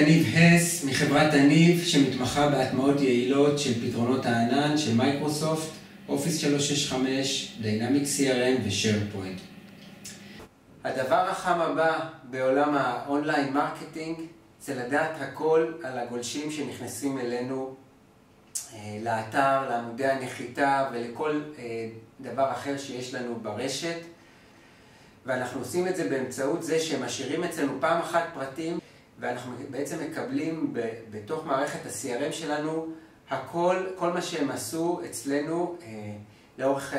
יניב הס מחברת הניב שמתמחה בהטמעות יעילות של פתרונות הענן של מייקרוסופט, אופיס 365, דינמיקס Crm ושארפוינט. הדבר החם הבא בעולם האונליין מרקטינג זה לדעת הכל על הגולשים שנכנסים אלינו לאתר, לעמודי הנחיתה ולכל דבר אחר שיש לנו ברשת. ואנחנו עושים את זה באמצעות זה שהם משאירים אצלנו פעם אחת פרטים, ואנחנו בעצם מקבלים בתוך מערכת ה-CRM שלנו כל מה שהם עשו אצלנו לאורך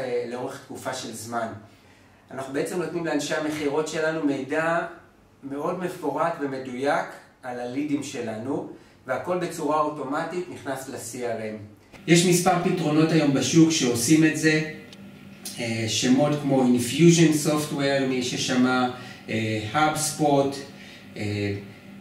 תקופה של זמן. אנחנו בעצם נותנים לאנשי המחירות שלנו מידע מאוד מפורט ומדויק על הלידים שלנו, והכל בצורה אוטומטית נכנס ל-CRM. יש מספר פתרונות היום בשוק שעושים את זה, שמות כמו Infusion Software, מי ששמע, HubSpot,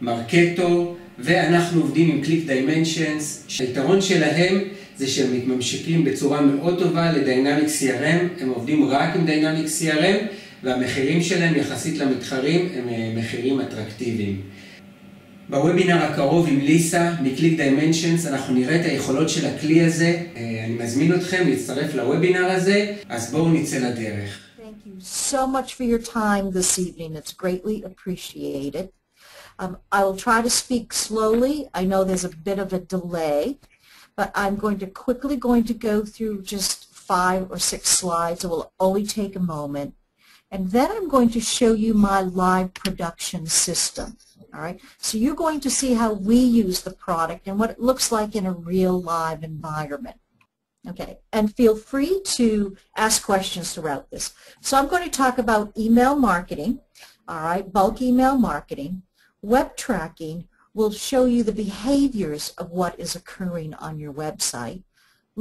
מרקטו, ואנחנו עובדים עם Click Dimensions. היתרון שלהם זה שהם מתממשקים בצורה מאוד טובה לדינמיקס Crm, הם עובדים רק עם דינמיקס Crm, והמחירים שלהם יחסית למתחרים הם מחירים אטרקטיביים. בוובינר הקרוב עם ליסה מ-Click Dimensions אנחנו נראה את היכולות של הכלי הזה. אני מזמין אתכם להצטרף לוובינר הזה, אז בואו נצא לדרך. Thank you so much for your time this evening. It's greatly appreciated. I will try to speak slowly. I know there's a bit of a delay, but I'm quickly going to go through just 5 or 6 slides. It will only take a moment. And then I'm going to show you my live production system. All right, so you're going to see how we use the product and what it looks like in a real live environment. Okay, and feel free to ask questions throughout this. So I'm going to talk about email marketing, all right, bulk email marketing. Web tracking will show you the behaviors of what is occurring on your website.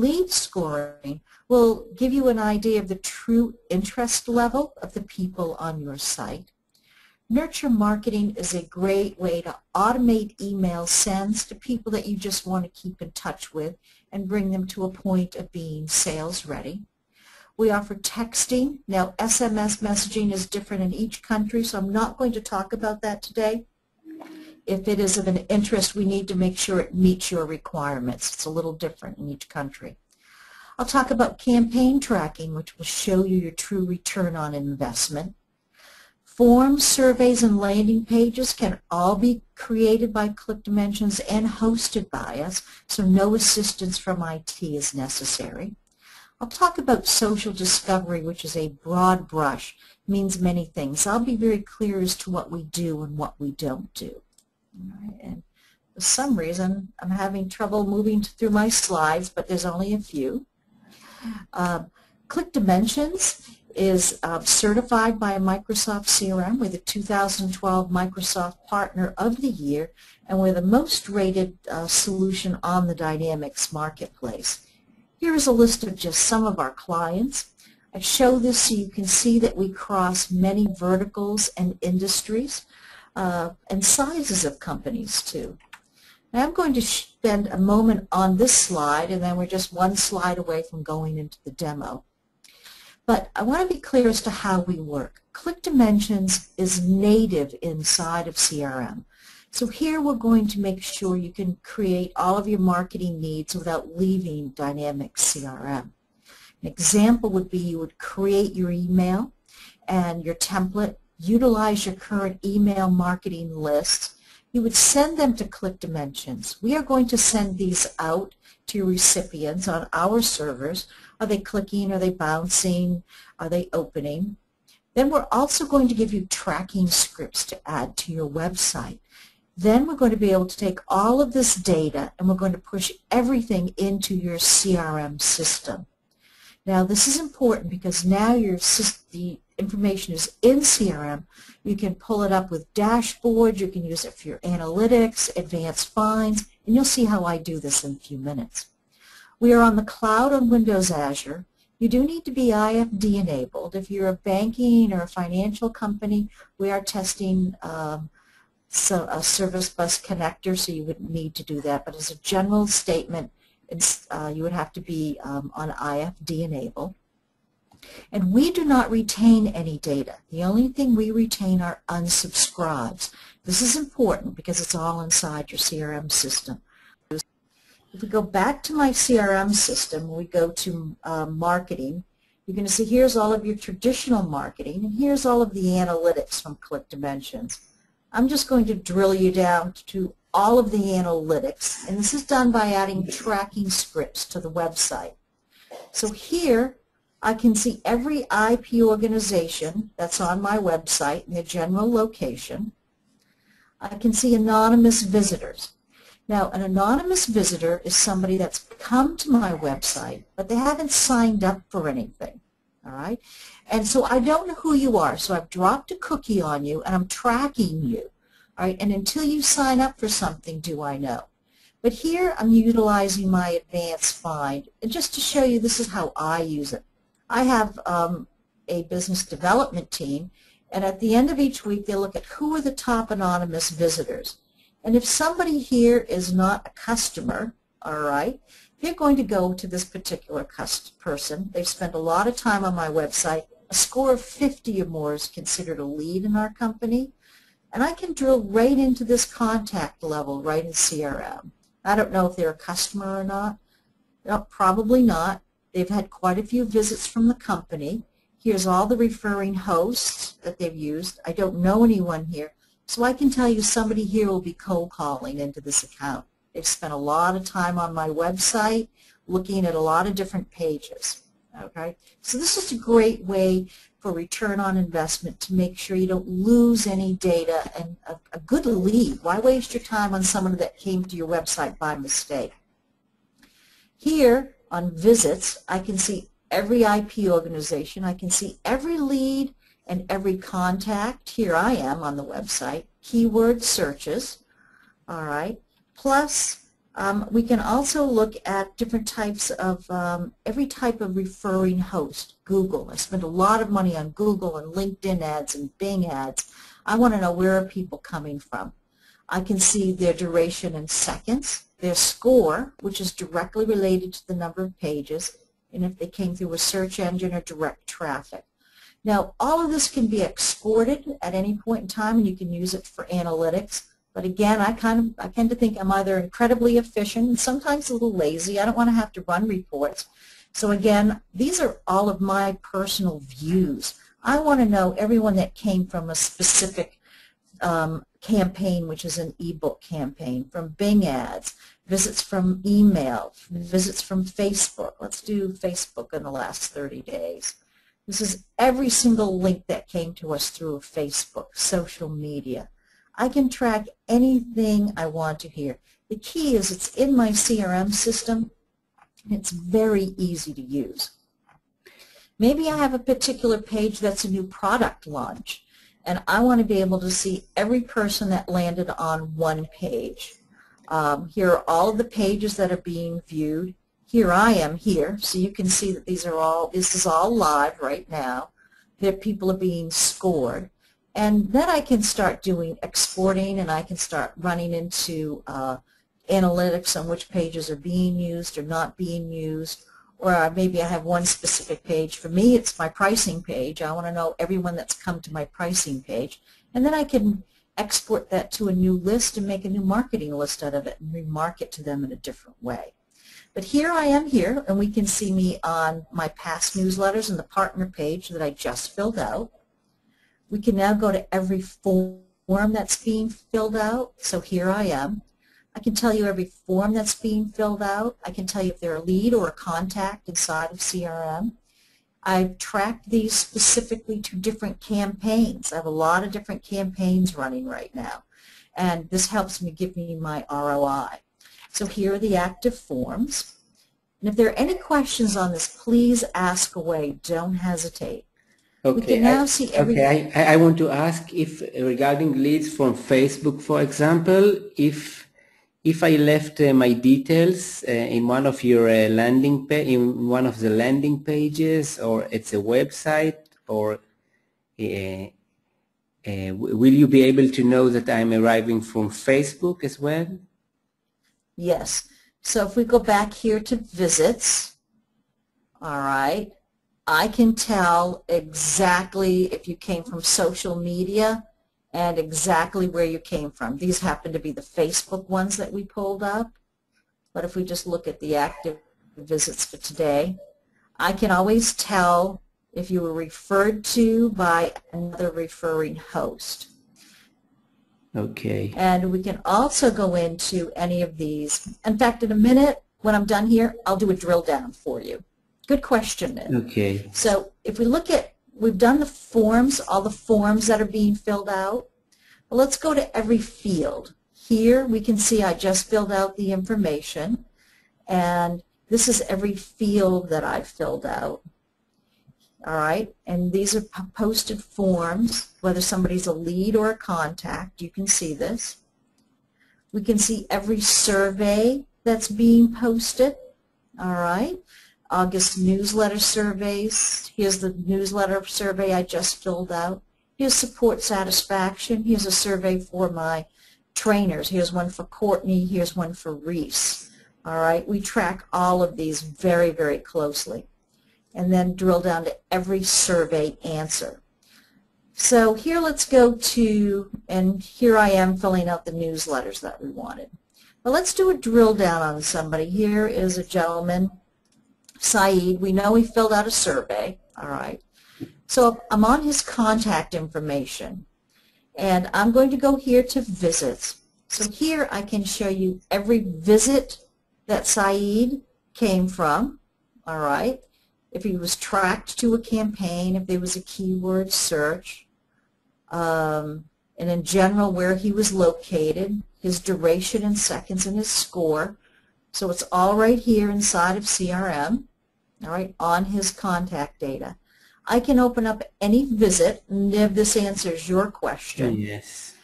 Lead scoring will give you an idea of the true interest level of the people on your site. Nurture marketing is a great way to automate email sends to people that you just want to keep in touch with and bring them to a point of being sales ready. We offer texting. Now, SMS messaging is different in each country, so I'm not going to talk about that today. If it is of an interest, we need to make sure it meets your requirements. It's a little different in each country. I'll talk about campaign tracking, which will show you your true return on investment. Forms, surveys, and landing pages can all be created by Click Dimensions and hosted by us, so no assistance from IT is necessary. I'll talk about social discovery, which is a broad brush, means many things. I'll be very clear as to what we do and what we don't do. All right, and for some reason, I'm having trouble moving through my slides, but there's only a few. Click Dimensions is certified by Microsoft CRM. We're the 2012 Microsoft Partner of the Year, and we're the most rated solution on the Dynamics marketplace. Here is a list of just some of our clients. I show this so you can see that we cross many verticals and industries and sizes of companies too. Now I'm going to spend a moment on this slide, and then we're just one slide away from going into the demo. But I want to be clear as to how we work. Click Dimensions is native inside of CRM. So here we're going to make sure you can create all of your marketing needs without leaving Dynamics CRM. An example would be you would create your email and your template, utilize your current email marketing lists. You would send them to Click Dimensions. We are going to send these out to your recipients on our servers. Are they clicking? Are they bouncing? Are they opening? Then we're also going to give you tracking scripts to add to your website. Then we're going to be able to take all of this data and we're going to push everything into your CRM system. Now this is important because now the information is in CRM. You can pull it up with dashboards, you can use it for your analytics, advanced finds, and you'll see how I do this in a few minutes. We are on the cloud on Windows Azure. You do need to be IFD enabled. If you're a banking or a financial company, we are testing a service bus connector, so you wouldn't need to do that. But as a general statement, you would have to be on IFD enabled. And we do not retain any data. The only thing we retain are unsubscribes. This is important because it's all inside your CRM system. If we go back to my CRM system, we go to marketing, you're going to see here's all of your traditional marketing, and here's all of the analytics from Click Dimensions. I'm just going to drill you down to all of the analytics, and this is done by adding tracking scripts to the website. So here I can see every IP organization that's on my website and their general location. I can see anonymous visitors. Now, an anonymous visitor is somebody that's come to my website, but they haven't signed up for anything, all right? And so I don't know who you are, so I've dropped a cookie on you, and I'm tracking you, all right? And until you sign up for something, do I know? But here I'm utilizing my advanced find, and just to show you this is how I use it. I have a business development team, and at the end of each week, they look at who are the top anonymous visitors. And if somebody here is not a customer, all right, they're going to go to this particular person. They've spent a lot of time on my website. A score of 50 or more is considered a lead in our company. And I can drill right into this contact level right in CRM. I don't know if they're a customer or not. No, probably not. They've had quite a few visits from the company. Here's all the referring hosts that they've used. I don't know anyone here. So I can tell you somebody here will be cold calling into this account. They've spent a lot of time on my website looking at a lot of different pages. Okay? So this is a great way for return on investment to make sure you don't lose any data and a good lead. Why waste your time on someone that came to your website by mistake? Here on visits, I can see every IP organization. I can see every lead and every contact. Here I am on the website. Keyword searches, all right. Plus, we can also look at different types of, every type of referring host. Google. I spend a lot of money on Google and LinkedIn ads and Bing ads. I want to know where are people coming from. I can see their duration in seconds, their score, which is directly related to the number of pages, and if they came through a search engine or direct traffic. Now, all of this can be exported at any point in time, and you can use it for analytics. But again, I tend to think I'm either incredibly efficient and sometimes a little lazy. I don't want to have to run reports. So again, these are all of my personal views. I want to know everyone that came from a specific campaign, which is an ebook campaign, from Bing ads, visits from email, visits from Facebook. Let's do Facebook in the last 30 days. This is every single link that came to us through Facebook, social media. I can track anything I want to here. The key is it's in my CRM system, and it's very easy to use. Maybe I have a particular page that's a new product launch, and I want to be able to see every person that landed on one page. Here are all of the pages that are being viewed. Here I am here, so you can see that this is all live right now. That people are being scored. And then I can start doing exporting, and I can start running into analytics on which pages are being used or not being used. Or maybe I have one specific page. For me, it's my pricing page. I want to know everyone that's come to my pricing page. And then I can export that to a new list and make a new marketing list out of it and remarket to them in a different way. But here I am here, and we can see me on my past newsletters and the partner page that I just filled out. We can now go to every form that's being filled out. So here I am. I can tell you every form that's being filled out. I can tell you if they're a lead or a contact inside of CRM. I've tracked these specifically to different campaigns. I have a lot of different campaigns running right now, and this helps me give me my ROI. So here are the active forms. And if there are any questions on this, please ask away. Don't hesitate. Okay, we can now see every... okay. I want to ask if regarding leads from Facebook, for example, if I left my details in one of your in one of the landing pages, or it's a website, or will you be able to know that I'm arriving from Facebook as well? Yes. So if we go back here to visits, all right, I can tell exactly if you came from social media and exactly where you came from. These happen to be the Facebook ones that we pulled up. But if we just look at the active visits for today, I can always tell if you were referred to by another referring host. Okay. And we can also go into any of these. In fact, in a minute, when I'm done here, I'll do a drill down for you. Good question, Nick. Okay. So if we look at, we've done the forms, all the forms that are being filled out. Well, let's go to every field. Here we can see I just filled out the information, and this is every field that I filled out. All right, and these are posted forms, whether somebody's a lead or a contact. You can see this. We can see every survey that's being posted. All right, August newsletter surveys. Here's the newsletter survey I just filled out. Here's support satisfaction. Here's a survey for my trainers. Here's one for Courtney. Here's one for Reese. All right, we track all of these very, very closely, and then drill down to every survey answer. So here let's go to, and here I am filling out the newsletters that we wanted. Well, let's do a drill down on somebody. Here is a gentleman, Saeed. We know he filled out a survey. All right. So I'm on his contact information, and I'm going to go here to visits. So here I can show you every visit that Saeed came from. All right. If he was tracked to a campaign, if there was a keyword search, and in general where he was located, his duration in seconds, and his score. So it's all right here inside of CRM, all right, on his contact data. I can open up any visit, and if this answers your question. Yes.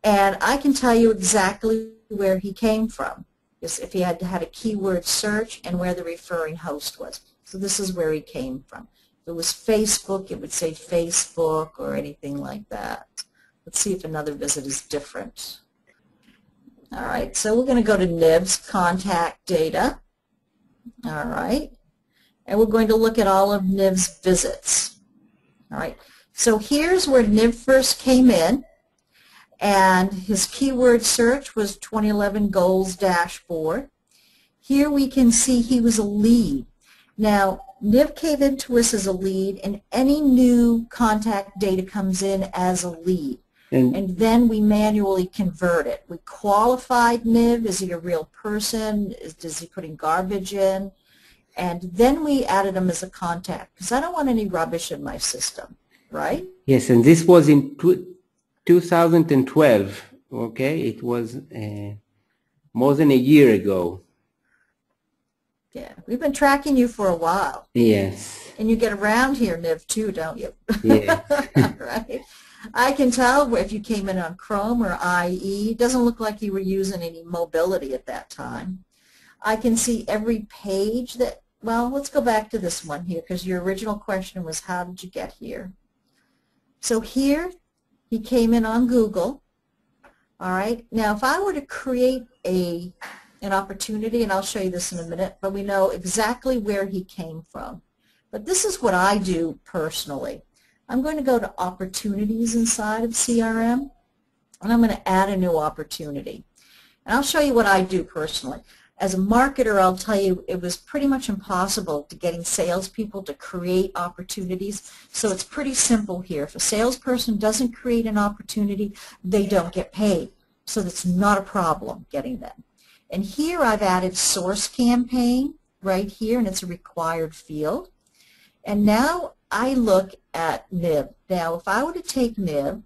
And I can tell you exactly where he came from, if he had a keyword search and where the referring host was. So this is where he came from. If it was Facebook, it would say Facebook or anything like that. Let's see if another visit is different. All right, so we're going to go to NIV's contact data. All right, and we're going to look at all of NIV's visits. All right, so here's where NIV first came in, and his keyword search was 2011 Goals Dashboard. Here we can see he was a lead. Now, NIV came into us as a lead, and any new contact data comes in as a lead. And then we manually convert it. We qualified NIV. Is he a real person? Is he putting garbage in? And then we added him as a contact, because I don't want any rubbish in my system, right? Yes, and this was in 2012, okay? It was more than a year ago. Yeah, we've been tracking you for a while. Yes. And you get around here, NIV, too, don't you? Yes. Right? I can tell if you came in on Chrome or IE. It doesn't look like you were using any mobility at that time. I can see every page that, well, let's go back to this one here, because your original question was, how did you get here? So here, he came in on Google. All right. Now, if I were to create an opportunity, and I'll show you this in a minute, but we know exactly where he came from. But this is what I do personally. I'm going to go to opportunities inside of CRM, and I'm going to add a new opportunity. And I'll show you what I do personally. As a marketer, I'll tell you it was pretty much impossible to getting salespeople to create opportunities. So it's pretty simple here. If a salesperson doesn't create an opportunity, they don't get paid. So that's not a problem getting them. And here I've added source campaign right here, and it's a required field. And now I look at NIV. Now, if I were to take NIV,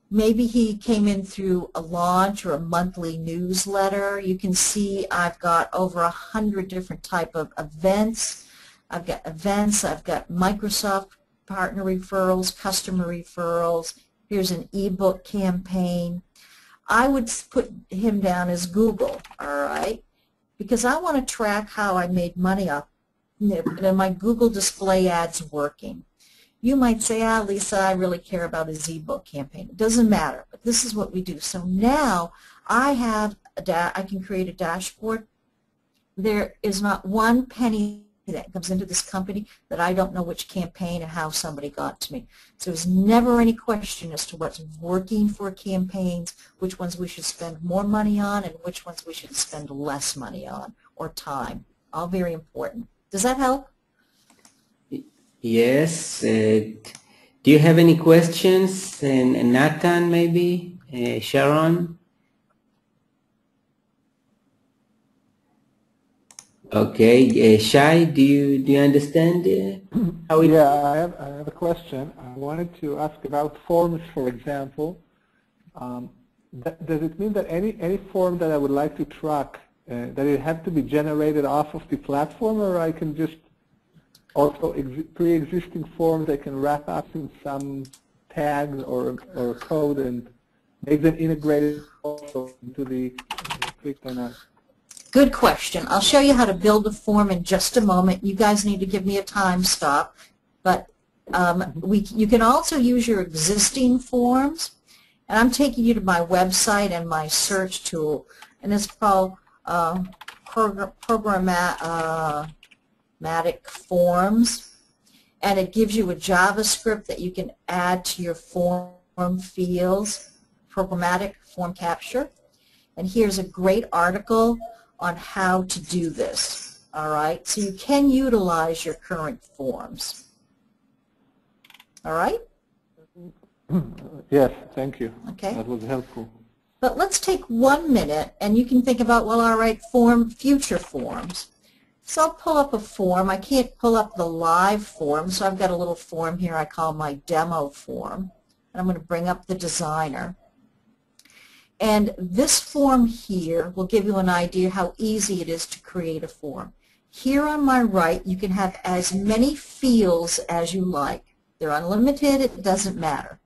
maybe he came in through a launch or a monthly newsletter. You can see I've got over 100 different type of events. I've got Microsoft partner referrals, customer referrals. Here's an ebook campaign. I would put him down as Google, all right, because I want to track how I made money off NIV, and my Google display ads working. You might say, Lisa, I really care about his ebook campaign. It doesn't matter, but this is what we do. So now I can create a dashboard. There is not one penny that comes into this company that I don't know which campaign and how somebody got to me. So there's never any question as to what's working for campaigns, which ones we should spend more money on, and which ones we should spend less money on, or time. All very important. Does that help? Yes. Do you have any questions? And Nathan, maybe? Sharon? Okay, Shai, do you understand how it? Yeah, I have a question. I wanted to ask about forms, for example. Does it mean that any form that I would like to track, that it has to be generated off of the platform, or I can just also pre-existing forms I can wrap up in some tags or code and make them integrated also into the Click or not? Good question. I'll show you how to build a form in just a moment. You guys need to give me a time stop. But you can also use your existing forms. And I'm taking you to my website and my search tool. And it's called Programmatic Forms. And it gives you a JavaScript that you can add to your form fields, programmatic form capture. And here's a great article on how to do this, all right? So you can utilize your current forms, all right? Yes, thank you. Okay. That was helpful. But let's take 1 minute, and you can think about, well, all right, future forms. So I'll pull up a form. I can't pull up the live form, so I've got a little form here I call my demo form. And I'm going to bring up the designer. And this form here will give you an idea how easy it is to create a form. Here on my right, you can have as many fields as you like. They're unlimited, it doesn't matter.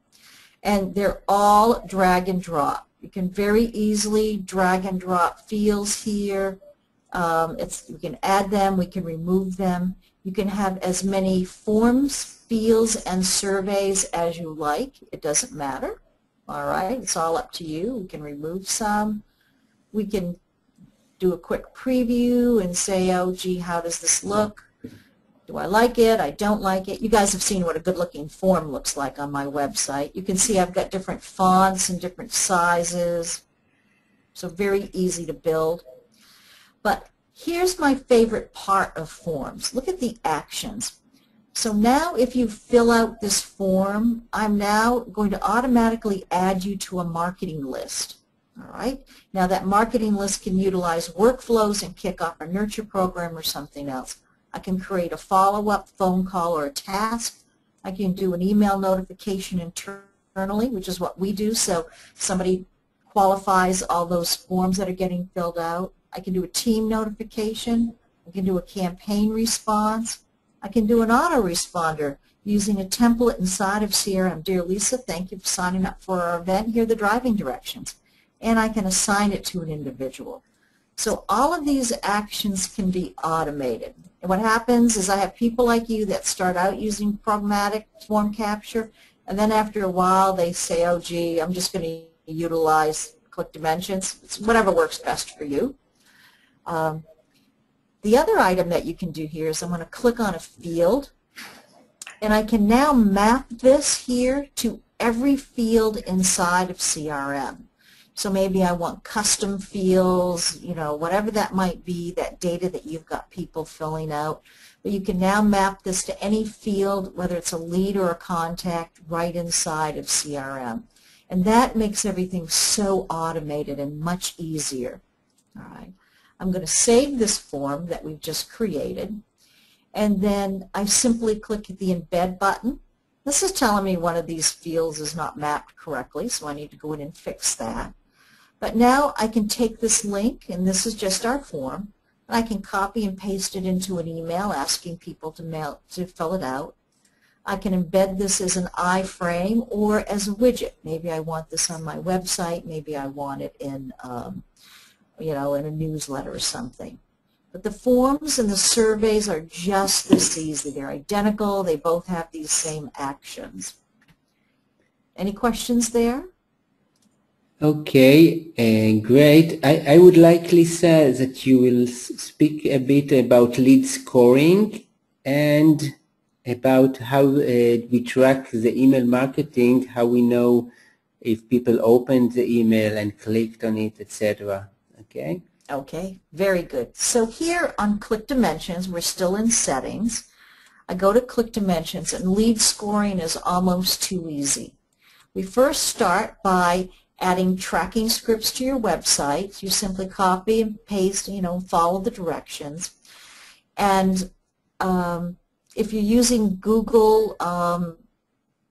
And they're all drag and drop. You can very easily drag and drop fields here. We can add them, we can remove them. You can have as many forms, fields, and surveys as you like. It doesn't matter. All right, it's all up to you. We can remove some. We can do a quick preview and say, oh, gee, how does this look? Do I like it? I don't like it. You guys have seen what a good-looking form looks like on my website. You can see I've got different fonts and different sizes, so very easy to build. But here's my favorite part of forms. Look at the actions. So now if you fill out this form, I'm now going to automatically add you to a marketing list. All right. Now that marketing list can utilize workflows and kick off a nurture program or something else. I can create a follow-up phone call or a task. I can do an email notification internally, which is what we do. So somebody qualifies all those forms that are getting filled out. I can do a team notification. I can do a campaign response. I can do an autoresponder using a template inside of CRM. Dear Lisa, thank you for signing up for our event. Here are the driving directions. And I can assign it to an individual. So all of these actions can be automated. And what happens is I have people like you that start out using programmatic form capture, and then after a while they say, oh, gee, I'm just going to utilize Click Dimensions. It's whatever works best for you. The other item that you can do here is I'm going to click on a field, and I can now map this here to every field inside of CRM. So maybe I want custom fields, you know, whatever that might be, that data that you've got people filling out. But you can now map this to any field, whether it's a lead or a contact, right inside of CRM. And that makes everything so automated and much easier. All right. I'm going to save this form that we've just created, and then I simply click the Embed button. This is telling me one of these fields is not mapped correctly, so I need to go in and fix that. But now I can take this link, and this is just our form, and I can copy and paste it into an email asking people to fill it out. I can embed this as an iframe or as a widget. Maybe I want this on my website. Maybe I want it in you know, in a newsletter or something. But the forms and the surveys are just this easy. They're identical. They both have these same actions. Any questions there? Okay, great. I would like, Lisa, that you will speak a bit about lead scoring and about how we track the email marketing, how we know if people opened the email and clicked on it, etc. Okay? Okay, very good. So here on Click Dimensions, we're still in settings. I go to Click Dimensions, and lead scoring is almost too easy. We first start by adding tracking scripts to your website. You simply copy and paste, follow the directions. And if you're using Google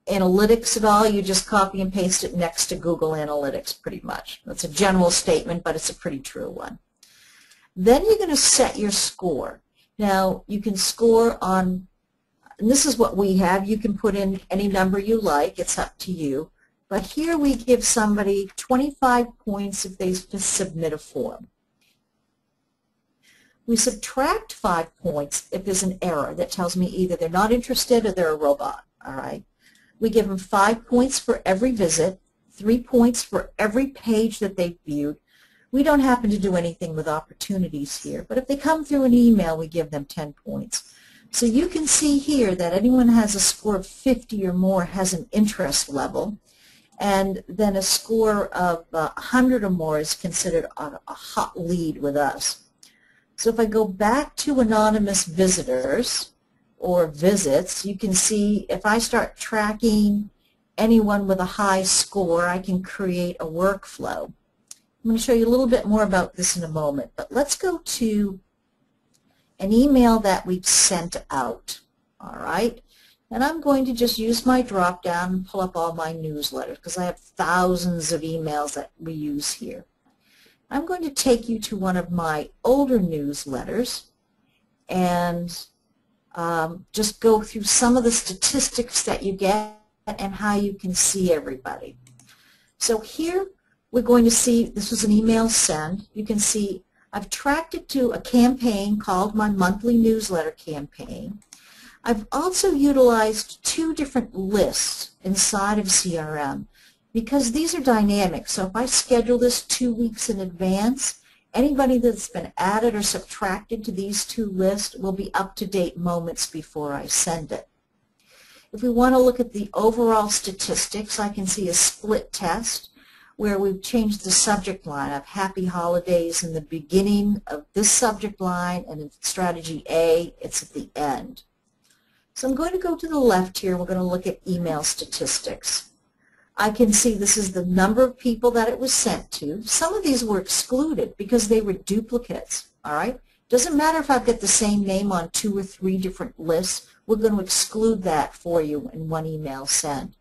Analytics at all, you just copy and paste it next to Google Analytics pretty much. That's a general statement, but it's a pretty true one. Then you're going to set your score. Now, you can score on, and this is what we have. You can put in any number you like. It's up to you. But here we give somebody 25 points if they submit a form. We subtract 5 points if there's an error that tells me either they're not interested or they're a robot. All right. We give them 5 points for every visit, 3 points for every page that they've viewed. We don't happen to do anything with opportunities here, but if they come through an email, we give them 10 points. So you can see here that anyone who has a score of 50 or more has an interest level, and then a score of 100 or more is considered a hot lead with us. So if I go back to anonymous visitors or visits, you can see if I start tracking anyone with a high score, I can create a workflow. I'm going to show you a little bit more about this in a moment, but let's go to an email that we've sent out, all right? And I'm going to just use my drop-down and pull up all my newsletters because I have thousands of emails that we use here. I'm going to take you to one of my older newsletters and just go through some of the statistics that you get and how you can see everybody. So here we're going to see, this was an email send. You can see I've tracked it to a campaign called my monthly newsletter campaign. I've also utilized 2 different lists inside of CRM because these are dynamic. So if I schedule this 2 weeks in advance, anybody that's been added or subtracted to these 2 lists will be up-to-date moments before I send it. If we want to look at the overall statistics, I can see a split test where we've changed the subject line of Happy Holidays in the beginning of this subject line, and in strategy A, it's at the end. So I'm going to go to the left here. We're going to look at email statistics. I can see this is the number of people that it was sent to. Some of these were excluded because they were duplicates, all right? Doesn't matter if I've got the same name on 2 or 3 different lists. We're going to exclude that for you in one email send.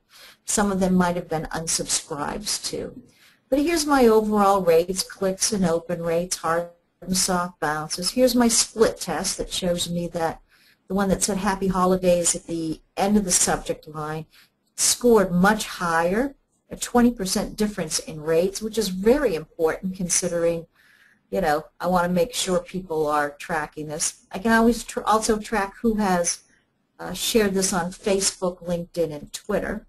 Some of them might have been unsubscribes too. But here's my overall rates, clicks and open rates, hard and soft bounces. Here's my split test that shows me that the one that said Happy Holidays at the end of the subject line scored much higher, a 20% difference in rates, which is very important considering, I want to make sure people are tracking this. I can always also track who has shared this on Facebook, LinkedIn, and Twitter.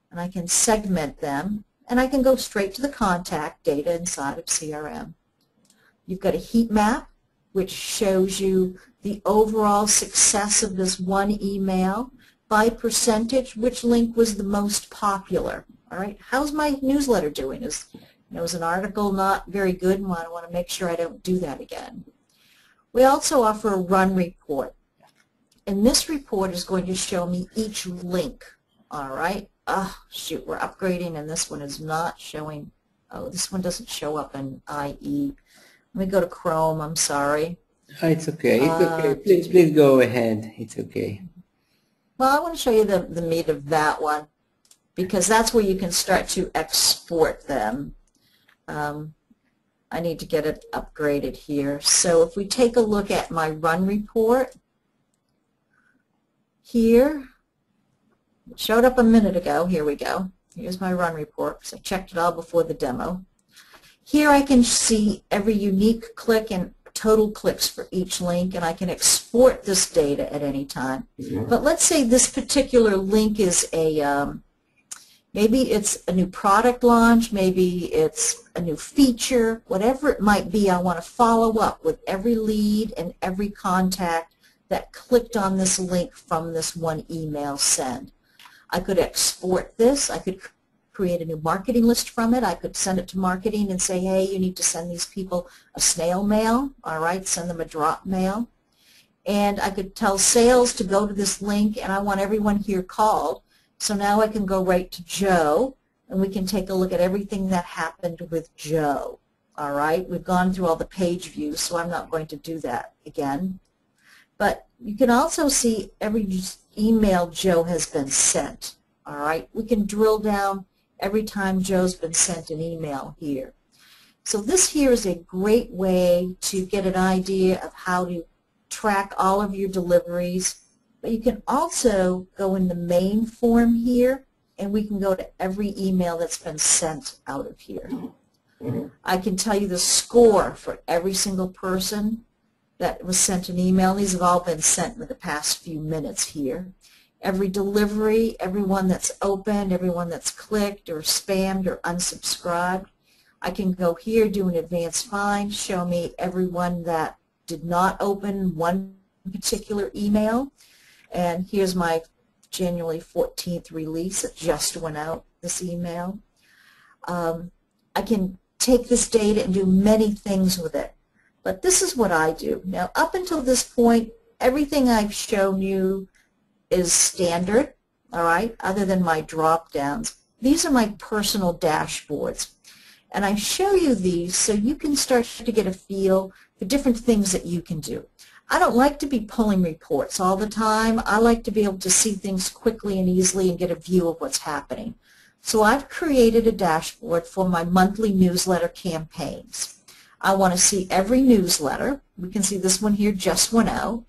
And I can segment them, and I can go straight to the contact data inside of CRM. You've got a heat map, which shows you the overall success of this one email by percentage, which link was the most popular. All right, how's my newsletter doing? Is an article not very good, and I want to make sure I don't do that again. We also offer a run report, and this report is going to show me each link. All right. Oh, shoot, we're upgrading, and this one is not showing. Oh, this one doesn't show up in IE. Let me go to Chrome. I'm sorry. Oh, it's okay. It's okay. Please go ahead. It's okay. Well, I want to show you the meat of that one because that's where you can start to export them. I need to get it upgraded here. So if we take a look at my run report here, it showed up a minute ago. Here we go. Here's my run report because I checked it all before the demo. Here I can see every unique click and total clicks for each link, and I can export this data at any time. But let's say this particular link is a Maybe it's a new product launch, maybe it's a new feature, whatever it might be. I want to follow up with every lead and every contact that clicked on this link from this one email send. I could export this. I could create a new marketing list from it. I could send it to marketing and say, hey, you need to send these people a snail mail. All right, send them a drop mail. And I could tell sales to go to this link, and I want everyone here called. So now I can go right to Joe, and we can take a look at everything that happened with Joe. All right, we've gone through all the page views, so I'm not going to do that again. But you can also see every email Joe has been sent. All right, we can drill down every time Joe's been sent an email here. So this here is a great way to get an idea of how to track all of your deliveries. But you can also go in the main form here, and we can go to every email that's been sent out of here. I can tell you the score for every single person that was sent an email. These have all been sent in the past few minutes here. Every delivery, everyone that's opened, everyone that's clicked or spammed or unsubscribed. I can go here, do an advanced find, show me everyone that did not open one particular email. And here's my January 14th release. It just went out, this email. I can take this data and do many things with it. But this is what I do. Now, up until this point, everything I've shown you is standard, all right, other than my drop-downs. These are my personal dashboards. And I show you these so you can start to get a feel for different things that you can do. I don't like to be pulling reports all the time. I like to be able to see things quickly and easily and get a view of what's happening. So I've created a dashboard for my monthly newsletter campaigns. I want to see every newsletter. We can see this one here just went out.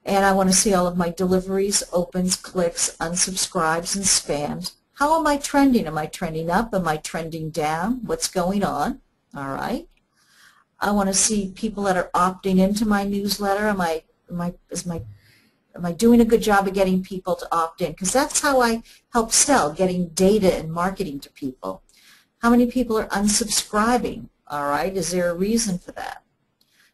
And I want to see all of my deliveries, opens, clicks, unsubscribes, and spams. How am I trending? Am I trending up? Am I trending down? What's going on? All right. I want to see people that are opting into my newsletter. Am I doing a good job of getting people to opt in? Because that's how I help sell, getting data and marketing to people. How many people are unsubscribing? All right, is there a reason for that?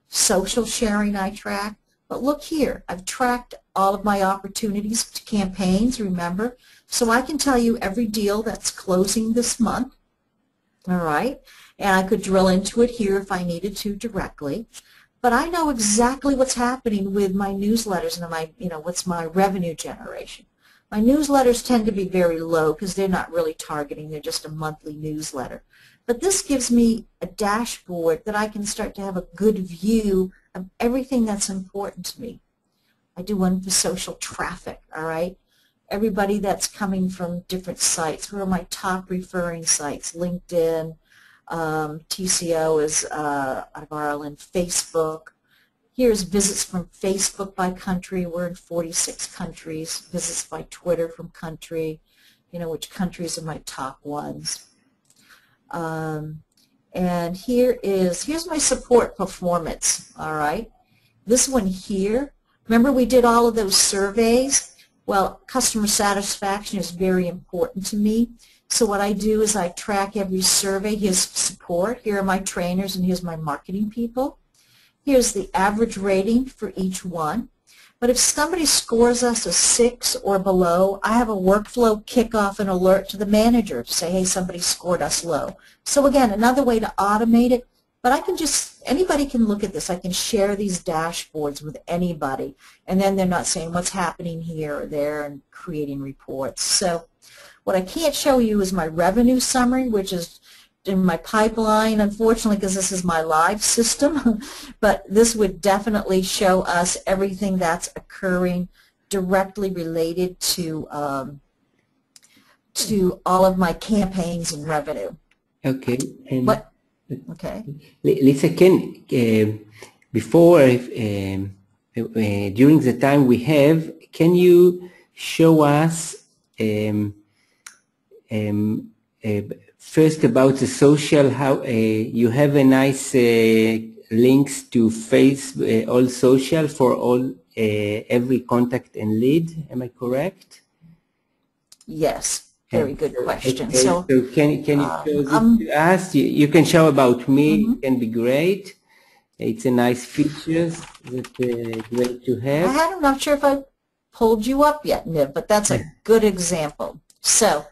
Social sharing I track. But look here, I've tracked all of my opportunities to campaigns, remember? So I can tell you every deal that's closing this month. All right, and I could drill into it here if I needed to directly. But I know exactly what's happening with my newsletters and my, what's my revenue generation. My newsletters tend to be very low because they're not really targeting, they're just a monthly newsletter. But this gives me a dashboard that I can start to have a good view of everything that's important to me. I do one for social traffic, all right? Everybody that's coming from different sites. Who are my top referring sites? LinkedIn, TCO is out of Ireland, Facebook. Here's visits from Facebook by country. We're in 46 countries. Visits by Twitter from country. Which countries are my top ones. And here's my support performance, all right? This one here, remember we did all of those surveys? Well, customer satisfaction is very important to me. So what I do is I track every survey. Here's support. Here are my trainers, and here's my marketing people. Here's the average rating for each one. But if somebody scores us a 6 or below, I have a workflow kickoff and alert to the manager to say, hey, somebody scored us low. So again, another way to automate it, but anybody can look at this. I can share these dashboards with anybody, and then they're not saying what's happening here or there and creating reports. So what I can't show you is my revenue summary, which is in my pipeline, unfortunately, because this is my live system, but this would definitely show us everything that's occurring directly related to all of my campaigns and revenue. Okay. Okay. Lisa, before during the time we have, can you show us first about the social, how you have a nice links to all social for all every contact and lead, am I correct? Yes. very good question. Okay. So can you show this to us? You can show about me. It can be great. It's a nice feature that great to have. I'm not sure if I pulled you up yet, Niv, but that's a good example. So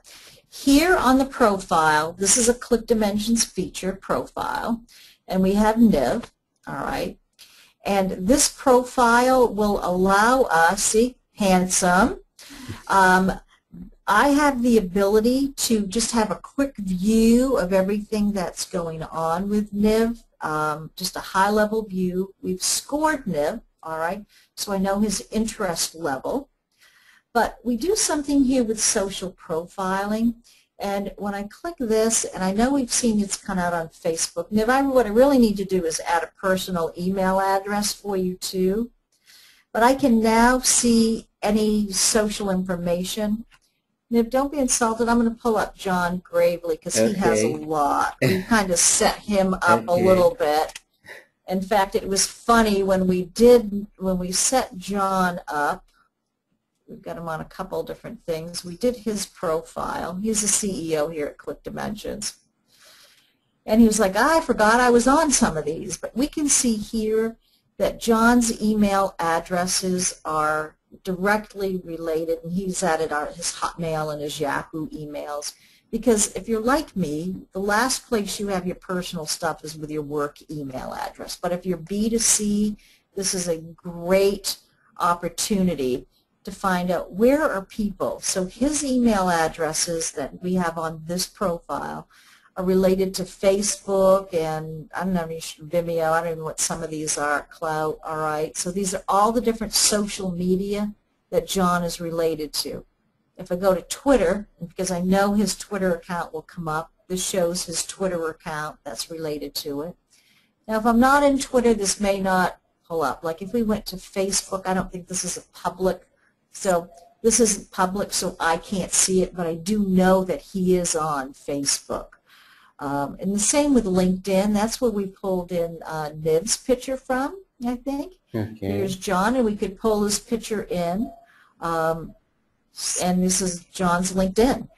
here on the profile, this is a Click Dimensions feature profile, and we have Niv, all right? And this profile will allow us, see, handsome. I have the ability to just have a quick view of everything that's going on with Niv, just a high-level view. We've scored Niv, all right, so I know his interest level. But we do something here with social profiling, and when I click this, and I know we've seen it's come out on Facebook, Niv, what I really need to do is add a personal email address for you too. But I can now see any social information. Niv, don't be insulted. I'm going to pull up John Gravely because he has a lot. We kind of set him up a little bit. In fact, it was funny when we set John up. We've got him on a couple different things. We did his profile. He's the CEO here at Click Dimensions. And he was like, I forgot I was on some of these. But we can see here that John's email addresses are directly related, and he's added his Hotmail and his Yahoo emails. Because if you're like me, the last place you have your personal stuff is with your work email address. But if you're B2C, this is a great opportunity to find out where are people. So his email addresses that we have on this profile are related to Facebook and, I don't know, Vimeo, I don't know what some of these are, Clout, all right. So these are all the different social media that John is related to. If I go to Twitter, because I know his Twitter account will come up, this shows his Twitter account that's related to it. Now if I'm not in Twitter, this may not pull up. Like if we went to Facebook, I don't think this is a public, so this isn't public, so I can't see it, but I do know that he is on Facebook. And the same with LinkedIn. That's where we pulled in Niv's picture from, I think. Okay. Here's John, and we could pull his picture in. And this is John's LinkedIn.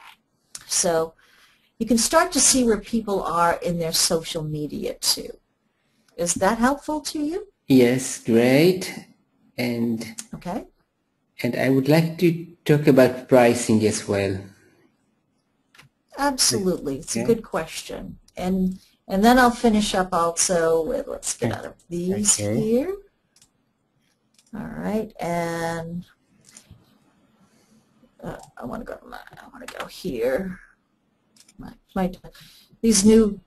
So you can start to see where people are in their social media too. Is that helpful to you? Yes, great. And okay. And I would like to talk about pricing as well. Absolutely. It's a good question. And then I'll finish up also with, let's get out of these here. All right. And I want to go here. These new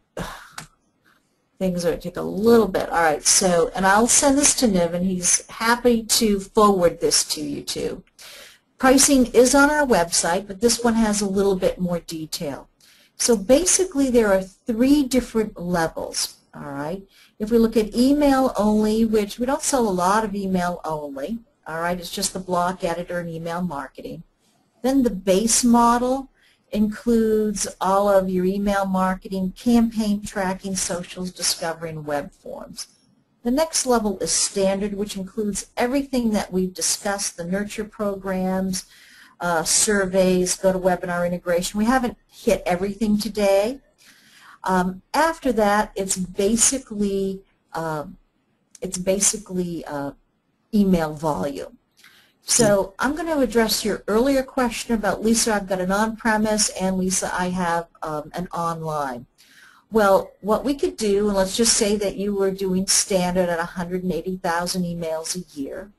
things are take a little bit. All right, so, and I'll send this to Niv, and he's happy to forward this to you too. Pricing is on our website, but this one has a little bit more detail. So basically there are 3 different levels, all right? If we look at email only, which we don't sell a lot of email only, all right, it's just the block editor and email marketing. Then the base model includes all of your email marketing, campaign tracking, socials, discovery, and web forms. The next level is standard, which includes everything that we've discussed, the nurture programs, surveys, GoToWebinar integration. We haven't hit everything today. After that, it's basically email volume. So I'm going to address your earlier question about, Lisa, I've got an on-premise, and Lisa, I have an online. Well, what we could do, and let's just say that you were doing standard at 180,000 emails a year.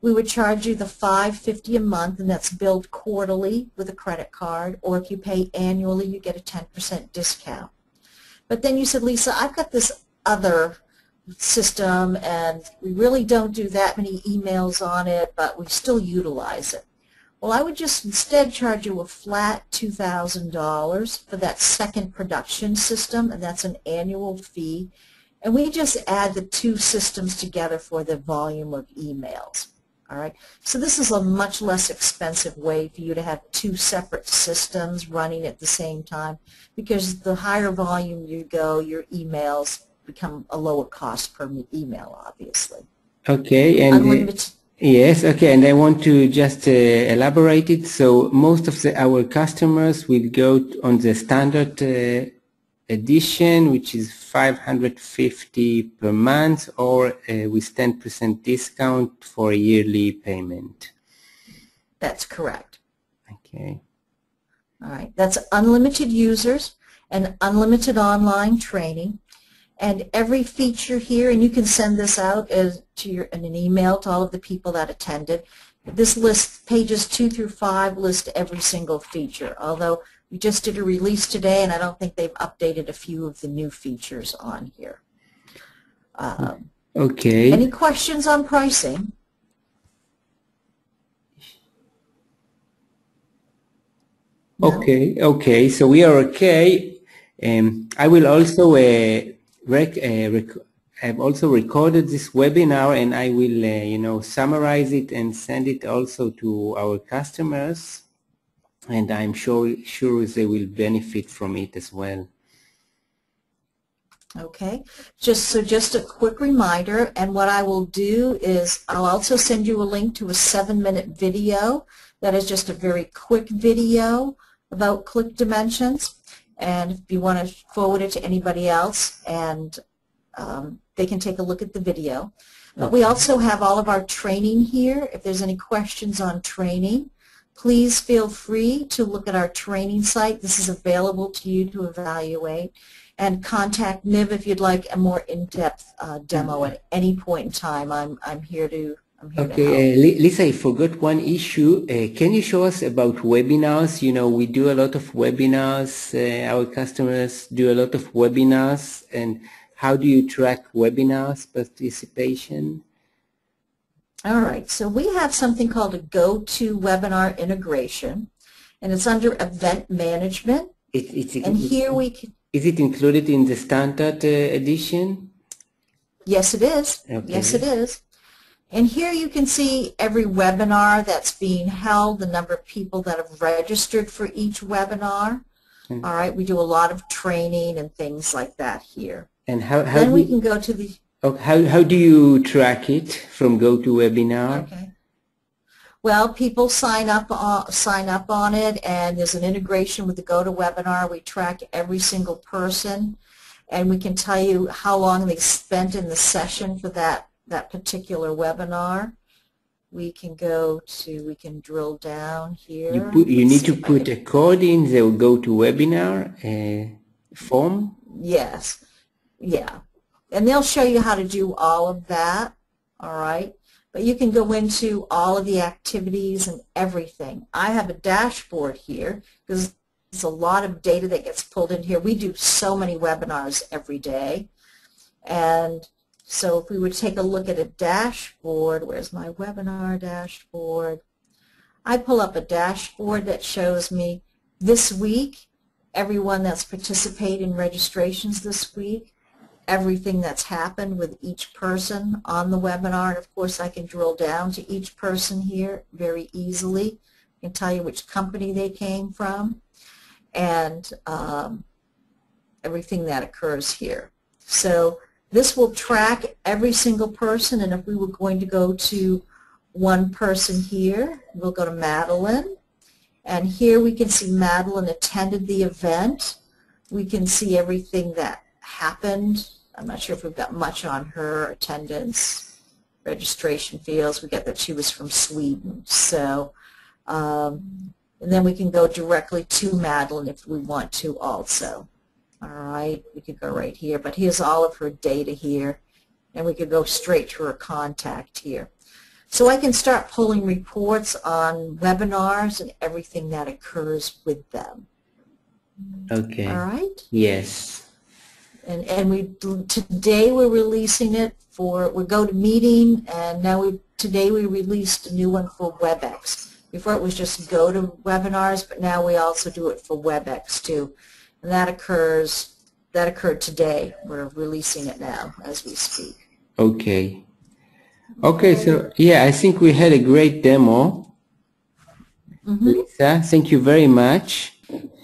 We would charge you the $550 a month, and that's billed quarterly with a credit card, or if you pay annually, you get a 10% discount. But then you said, Lisa, I've got this other system, and we really don't do that many emails on it, but we still utilize it. Well, I would just instead charge you a flat $2,000 for that second production system, and that's an annual fee. And we just add the 2 systems together for the volume of emails. All right. So this is a much less expensive way for you to have 2 separate systems running at the same time, because the higher volume you go, your emails become a lower cost per email, obviously. Okay, and Yes, okay, and I want to just elaborate it. So most of our customers will go on the standard edition, which is $550 per month, or with 10% discount for a yearly payment. That's correct. Okay. All right, that's unlimited users and unlimited online training. And every feature here, and you can send this out as to in an email to all of the people that attended. This list, pages 2 through 5, list every single feature, although we just did a release today, and I don't think they've updated a few of the new features on here. Okay. Any questions on pricing? No? Okay, so we are okay. I will also I've also recorded this webinar, and I will summarize it and send it also to our customers, and I'm sure they will benefit from it as well. Okay, just a quick reminder, and what I will do is I'll also send you a link to a 7-minute video that is just a very quick video about click dimensions, and if you want to forward it to anybody else, and they can take a look at the video. But we also have all of our training here. If there's any questions on training, please feel free to look at our training site. This is available to you to evaluate. And contact Niv if you'd like a more in-depth demo at any point in time. I'm here to help. Lisa, I forgot one issue. Can you show us about webinars? We do a lot of webinars. Our customers do a lot of webinars. And how do you track webinars participation? All right. So we have something called a GoToWebinar integration, and it's under event management. And here we can. Is it included in the standard edition? Yes, it is. Okay. Yes, it is. And here you can see every webinar that's being held, the number of people that have registered for each webinar. All right, we do a lot of training and things like that here. And how then we can go to the... How do you track it from GoToWebinar? Okay. Well, people sign up on it, and there's an integration with the GoToWebinar. We track every single person, and we can tell you how long they spent in the session for that particular webinar. We can drill down here. You need to put a code in the GoToWebinar form? Yes. Yeah. And they'll show you how to do all of that, all right? But you can go into all of the activities and everything. I have a dashboard here because there's a lot of data that gets pulled in here. We do so many webinars every day. And so if we would take a look at a dashboard, where's my webinar dashboard? I pull up a dashboard that shows me this week, everyone that's participated in registrations this week, everything that's happened with each person on the webinar. And of course, I can drill down to each person here very easily. I can tell you which company they came from and everything that occurs here. So this will track every single person, and if we were going to go to one person here, we'll go to Madeline, and here we can see Madeline attended the event. We can see everything that happened. I'm not sure if we've got much on her attendance, registration fields. We get that she was from Sweden. So, and then we can go directly to Madeline if we want to also. All right, we could go right here, but here's all of her data here, and we could go straight to her contact here. So I can start pulling reports on webinars and everything that occurs with them. Okay. All right? Yes. And today we're releasing it for GoToMeeting, and today we released a new one for WebEx. Before it was just GoToWebinars, but now we also do it for WebEx too. And that occurred today. We're releasing it now as we speak. Okay. Okay, so yeah, I think we had a great demo. Lisa, thank you very much.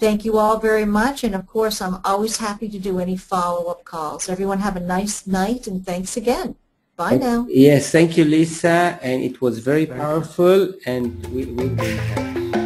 Thank you all very much, and of course I'm always happy to do any follow-up calls. Everyone have a nice night, and thanks again. Bye now. Yes, thank you, Lisa, and it was very powerful, and we'll be in touch.